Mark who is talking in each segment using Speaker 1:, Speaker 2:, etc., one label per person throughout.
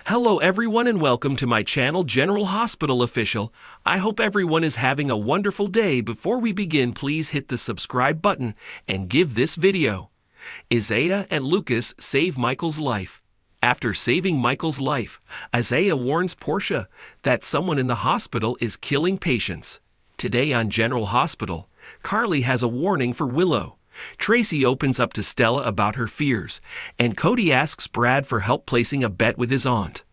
Speaker 1: Hello everyone and welcome to my channel General Hospital Official. I hope everyone is having a wonderful day. Before we begin, please hit the subscribe button and give this video. Isaiah and Lucas save Michael's life. After saving Michael's life, Isaiah warns Portia that someone in the hospital is killing patients. Today on General Hospital, Carly has a warning for Willow. Tracy opens up to Stella about her fears, and Cody asks Brad for help placing a bet with his aunt.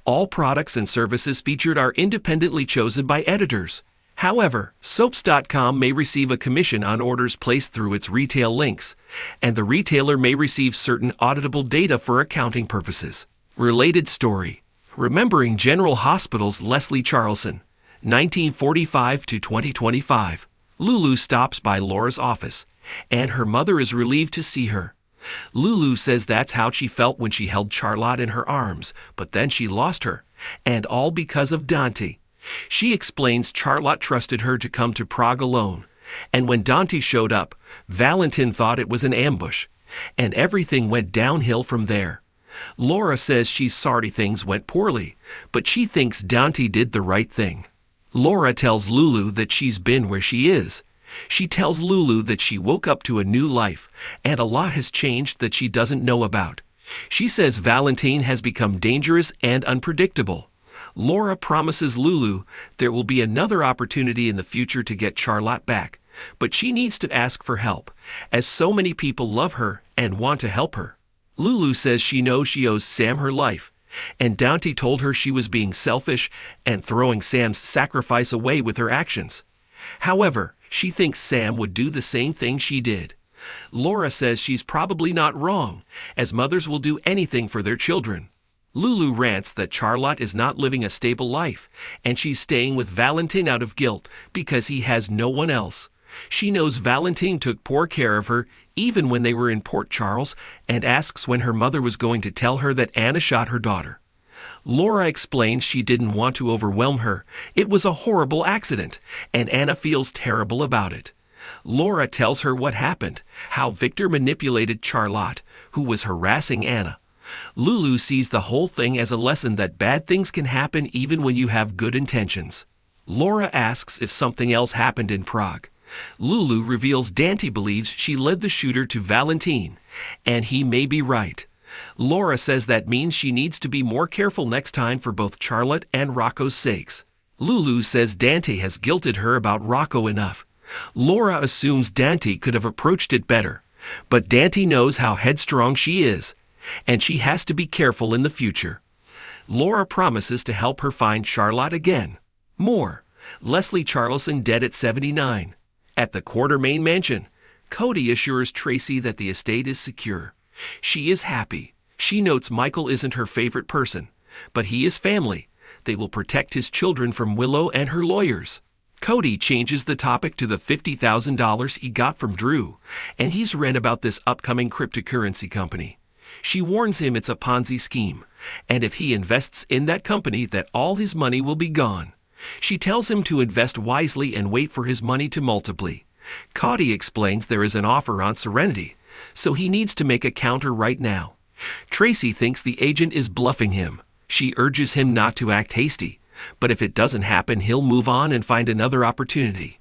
Speaker 1: All products and services featured are independently chosen by editors. However, soaps.com may receive a commission on orders placed through its retail links, and the retailer may receive certain auditable data for accounting purposes. Related story. Remembering General Hospital's Leslie Charleson, 1945 to 2025. Lulu stops by Laura's office, and her mother is relieved to see her. Lulu says that's how she felt when she held Charlotte in her arms, but then she lost her, and all because of Dante. She explains Charlotte trusted her to come to Prague alone, and when Dante showed up, Valentin thought it was an ambush, and everything went downhill from there. Laura says she's sorry things went poorly, but she thinks Dante did the right thing. Laura tells Lulu that she's been where she is. She tells Lulu that she woke up to a new life, and a lot has changed that she doesn't know about. She says Valentin has become dangerous and unpredictable. Laura promises Lulu there will be another opportunity in the future to get Charlotte back, but she needs to ask for help, as so many people love her and want to help her. Lulu says she knows she owes Sam her life, and Dante told her she was being selfish and throwing Sam's sacrifice away with her actions. However, she thinks Sam would do the same thing she did. Laura says she's probably not wrong, as mothers will do anything for their children. Lulu rants that Charlotte is not living a stable life, and she's staying with Valentin out of guilt because he has no one else. She knows Valentin took poor care of her even when they were in Port Charles, and asks when her mother was going to tell her that Anna shot her daughter. Laura explains she didn't want to overwhelm her. It was a horrible accident, and Anna feels terrible about it. Laura tells her what happened, how Victor manipulated Charlotte, who was harassing Anna. Lulu sees the whole thing as a lesson that bad things can happen even when you have good intentions. Laura asks if something else happened in Prague. Lulu reveals Dante believes she led the shooter to Valentin, and he may be right. Laura says that means she needs to be more careful next time for both Charlotte and Rocco's sakes. Lulu says Dante has guilted her about Rocco enough. Laura assumes Dante could have approached it better, but Dante knows how headstrong she is, and she has to be careful in the future. Laura promises to help her find Charlotte again. More. Leslie Charleson dead at 79. At the Quartermain mansion, Cody assures Tracy that the estate is secure. She is happy. She notes Michael isn't her favorite person, but he is family. They will protect his children from Willow and her lawyers. Cody changes the topic to the $50,000 he got from Drew, and he's read about this upcoming cryptocurrency company. She warns him it's a Ponzi scheme, and if he invests in that company that all his money will be gone. She tells him to invest wisely and wait for his money to multiply. Cody explains there is an offer on Serenity, so he needs to make a counter right now. Tracy thinks the agent is bluffing him. She urges him not to act hasty, but if it doesn't happen, he'll move on and find another opportunity.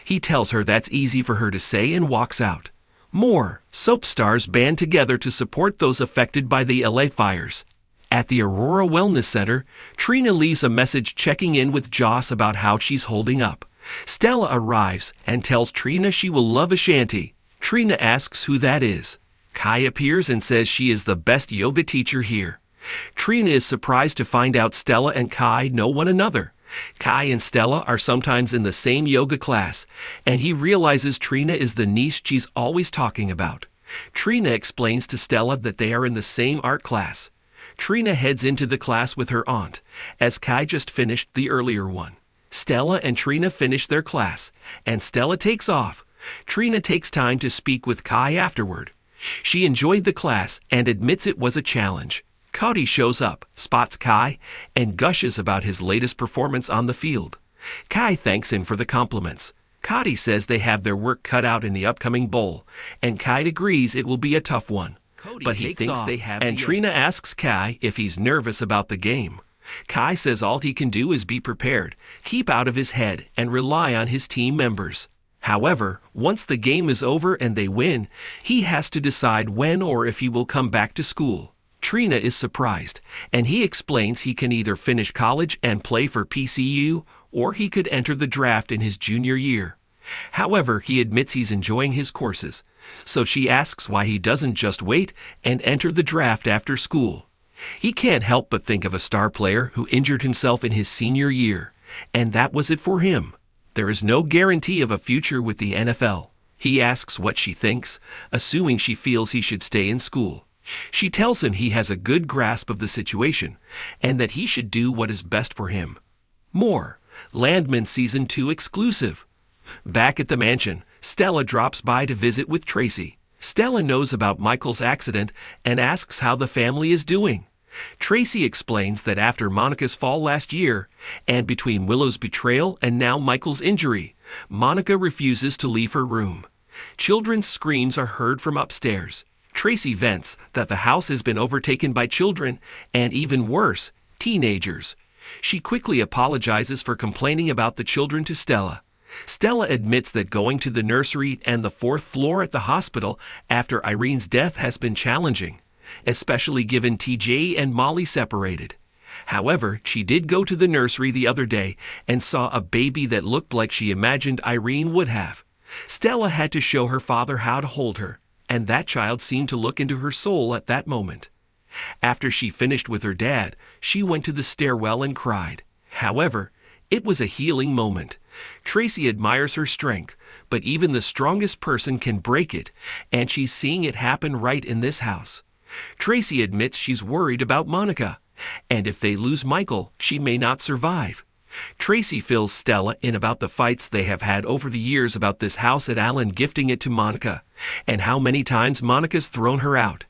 Speaker 1: He tells her that's easy for her to say and walks out. More. Soap stars band together to support those affected by the LA fires. At the Aurora Wellness Center, Trina leaves a message checking in with Joss about how she's holding up. Stella arrives and tells Trina she will love Ashanti. Trina asks who that is. Kai appears and says she is the best yoga teacher here. Trina is surprised to find out Stella and Kai know one another. Kai and Stella are sometimes in the same yoga class, and he realizes Trina is the niece she's always talking about. Trina explains to Stella that they are in the same art class. Trina heads into the class with her aunt, as Kai just finished the earlier one. Stella and Trina finish their class, and Stella takes off. Trina takes time to speak with Kai afterward. She enjoyed the class and admits it was a challenge. Cody shows up, spots Kai, and gushes about his latest performance on the field. Kai thanks him for the compliments. Cody says they have their work cut out in the upcoming bowl, and Kai agrees it will be a tough one. but he thinks they have. And Trina asks Kai if he's nervous about the game. Kai says all he can do is be prepared, keep out of his head, and rely on his team members. However, once the game is over and they win, he has to decide when or if he will come back to school. Trina is surprised, and he explains he can either finish college and play for PCU, or he could enter the draft in his junior year. However, he admits he's enjoying his courses, so she asks why he doesn't just wait and enter the draft after school. He can't help but think of a star player who injured himself in his senior year, and that was it for him. There is no guarantee of a future with the NFL. He asks what she thinks, assuming she feels he should stay in school. She tells him he has a good grasp of the situation, and that he should do what is best for him. More, Landman Season 2 exclusive. Back at the mansion, Stella drops by to visit with Tracy. Stella knows about Michael's accident and asks how the family is doing. Tracy explains that after Monica's fall last year, and between Willow's betrayal and now Michael's injury, Monica refuses to leave her room. Children's screams are heard from upstairs. Tracy vents that the house has been overtaken by children, and even worse, teenagers. She quickly apologizes for complaining about the children to Stella. Stella admits that going to the nursery and the fourth floor at the hospital after Irene's death has been challenging, especially given TJ and Molly separated. However, she did go to the nursery the other day and saw a baby that looked like she imagined Irene would have. Stella had to show her father how to hold her, and that child seemed to look into her soul at that moment. After she finished with her dad, she went to the stairwell and cried. However, it was a healing moment. Tracy admires her strength, but even the strongest person can break it, and she's seeing it happen right in this house. Tracy admits she's worried about Monica, and if they lose Michael, she may not survive. Tracy fills Stella in about the fights they have had over the years about this house at Alan gifting it to Monica, and how many times Monica's thrown her out.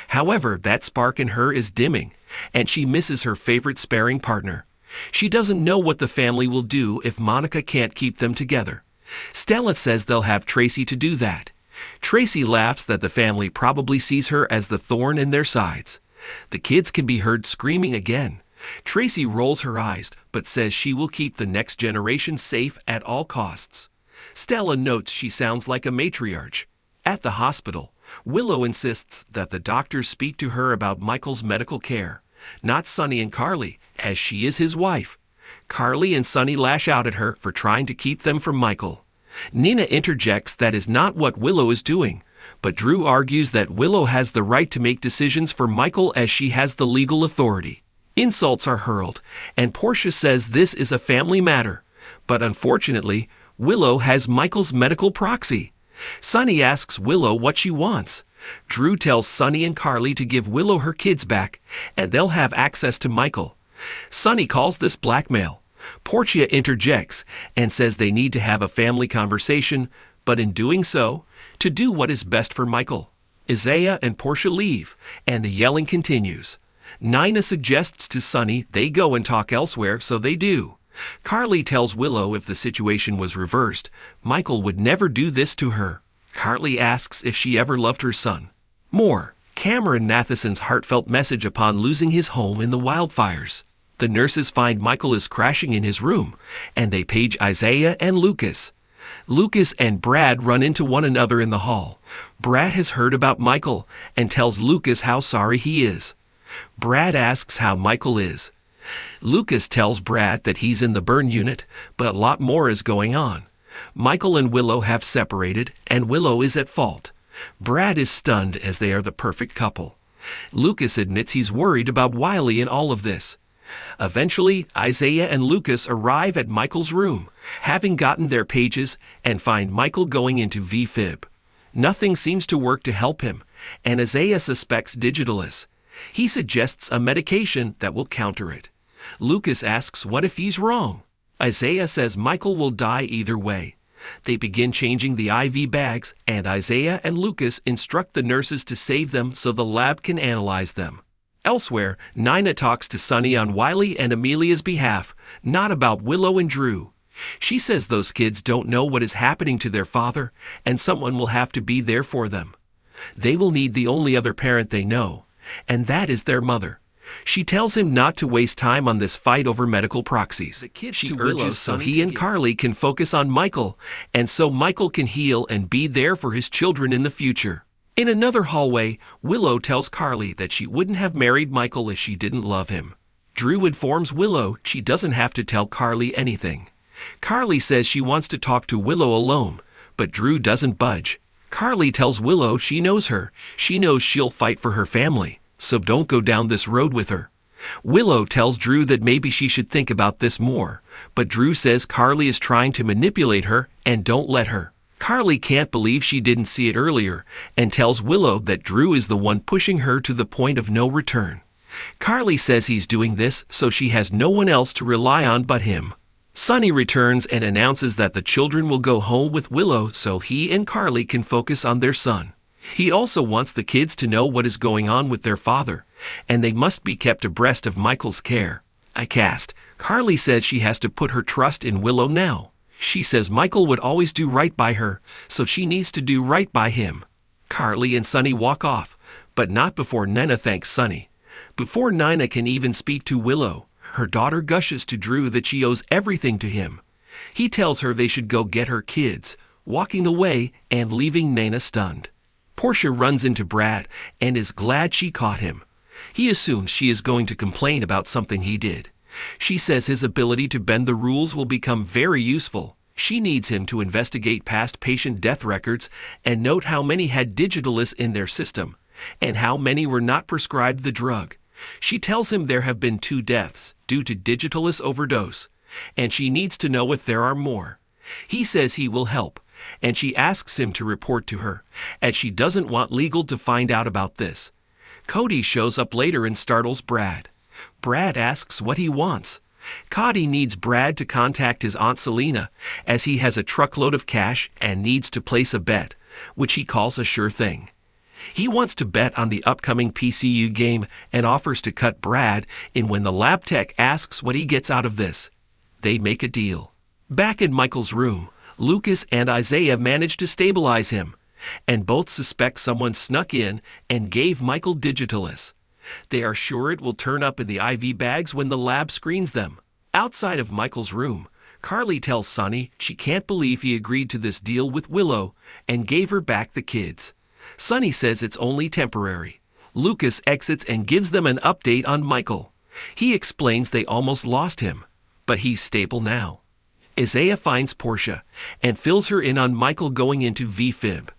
Speaker 1: However, that spark in her is dimming, and she misses her favorite sparring partner. She doesn't know what the family will do if Monica can't keep them together. Stella says they'll have Tracy to do that. Tracy laughs that the family probably sees her as the thorn in their sides. The kids can be heard screaming again. Tracy rolls her eyes, but says she will keep the next generation safe at all costs. Stella notes she sounds like a matriarch. At the hospital, Willow insists that the doctors speak to her about Michael's medical care, not Sonny and Carly, as she is his wife. Carly and Sonny lash out at her for trying to keep them from Michael. Nina interjects that is not what Willow is doing, but Drew argues that Willow has the right to make decisions for Michael as she has the legal authority. Insults are hurled, and Portia says this is a family matter, but unfortunately, Willow has Michael's medical proxy. Sonny asks Willow what she wants. Drew tells Sonny and Carly to give Willow her kids back, and they'll have access to Michael. Sonny calls this blackmail. Portia interjects and says they need to have a family conversation, but in doing so, to do what is best for Michael. Isaiah and Portia leave, and the yelling continues. Nina suggests to Sonny they go and talk elsewhere, so they do. Carly tells Willow if the situation was reversed, Michael would never do this to her. Carly asks if she ever loved her son. More, Cameron Matheson's heartfelt message upon losing his home in the wildfires. The nurses find Michael is crashing in his room, and they page Isaiah and Lucas. Lucas and Brad run into one another in the hall. Brad has heard about Michael and tells Lucas how sorry he is. Brad asks how Michael is. Lucas tells Brad that he's in the burn unit, but a lot more is going on. Michael and Willow have separated, and Willow is at fault. Brad is stunned as they are the perfect couple. Lucas admits he's worried about Wiley in all of this. Eventually, Isaiah and Lucas arrive at Michael's room, having gotten their pages, and find Michael going into VFib. Nothing seems to work to help him, and Isaiah suspects Digitalis. He suggests a medication that will counter it. Lucas asks what if he's wrong. Isaiah says Michael will die either way. They begin changing the IV bags, and Isaiah and Lucas instruct the nurses to save them so the lab can analyze them. Elsewhere, Nina talks to Sonny on Wiley and Amelia's behalf, not about Willow and Drew. She says those kids don't know what is happening to their father, and someone will have to be there for them. They will need the only other parent they know, and that is their mother. She tells him not to waste time on this fight over medical proxies. She urges so he and Carly can focus on Michael, and so Michael can heal and be there for his children in the future. In another hallway, Willow tells Carly that she wouldn't have married Michael if she didn't love him. Drew informs Willow she doesn't have to tell Carly anything. Carly says she wants to talk to Willow alone, but Drew doesn't budge. Carly tells Willow she knows her. She knows she'll fight for her family, so don't go down this road with her. Willow tells Drew that maybe she should think about this more, but Drew says Carly is trying to manipulate her and don't let her. Carly can't believe she didn't see it earlier and tells Willow that Drew is the one pushing her to the point of no return. Carly says he's doing this so she has no one else to rely on but him. Sonny returns and announces that the children will go home with Willow so he and Carly can focus on their son. He also wants the kids to know what is going on with their father, and they must be kept abreast of Michael's care. Carly said she has to put her trust in Willow now. She says Michael would always do right by her, so she needs to do right by him. Carly and Sonny walk off, but not before Nina thanks Sonny. Before Nina can even speak to Willow, her daughter gushes to Drew that she owes everything to him. He tells her they should go get her kids, walking away and leaving Nina stunned. Portia runs into Brad and is glad she caught him. He assumes she is going to complain about something he did. She says his ability to bend the rules will become very useful. She needs him to investigate past patient death records and note how many had digitalis in their system, and how many were not prescribed the drug. She tells him there have been 2 deaths due to digitalis overdose, and she needs to know if there are more. He says he will help, and she asks him to report to her, as she doesn't want legal to find out about this. Cody shows up later and startles Brad. Brad asks what he wants. Cody needs Brad to contact his Aunt Selena, as he has a truckload of cash and needs to place a bet, which he calls a sure thing. He wants to bet on the upcoming PCU game and offers to cut Brad in when the lab tech asks what he gets out of this. They make a deal. Back in Michael's room, Lucas and Isaiah manage to stabilize him, and both suspect someone snuck in and gave Michael digitalis. They are sure it will turn up in the IV bags when the lab screens them. Outside of Michael's room, Carly tells Sonny she can't believe he agreed to this deal with Willow and gave her back the kids. Sonny says it's only temporary. Lucas exits and gives them an update on Michael. He explains they almost lost him, but he's stable now. Isaiah finds Portia and fills her in on Michael going into VFib.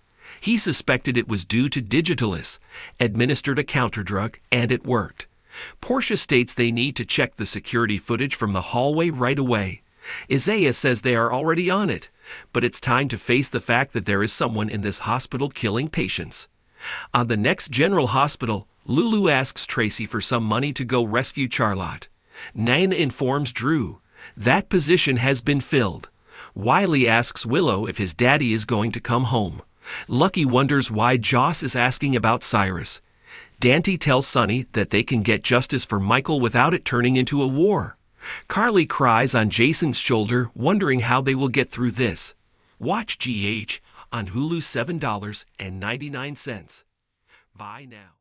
Speaker 1: He suspected it was due to digitalis, administered a counter drug, and it worked. Portia states they need to check the security footage from the hallway right away. Isaiah says they are already on it, but it's time to face the fact that there is someone in this hospital killing patients. On the next General Hospital, Lulu asks Tracy for some money to go rescue Charlotte. Nina informs Drew that position has been filled. Wiley asks Willow if his daddy is going to come home. Lucky wonders why Joss is asking about Cyrus. Dante tells Sonny that they can get justice for Michael without it turning into a war. Carly cries on Jason's shoulder, wondering how they will get through this. Watch GH on Hulu $7.99. Buy now.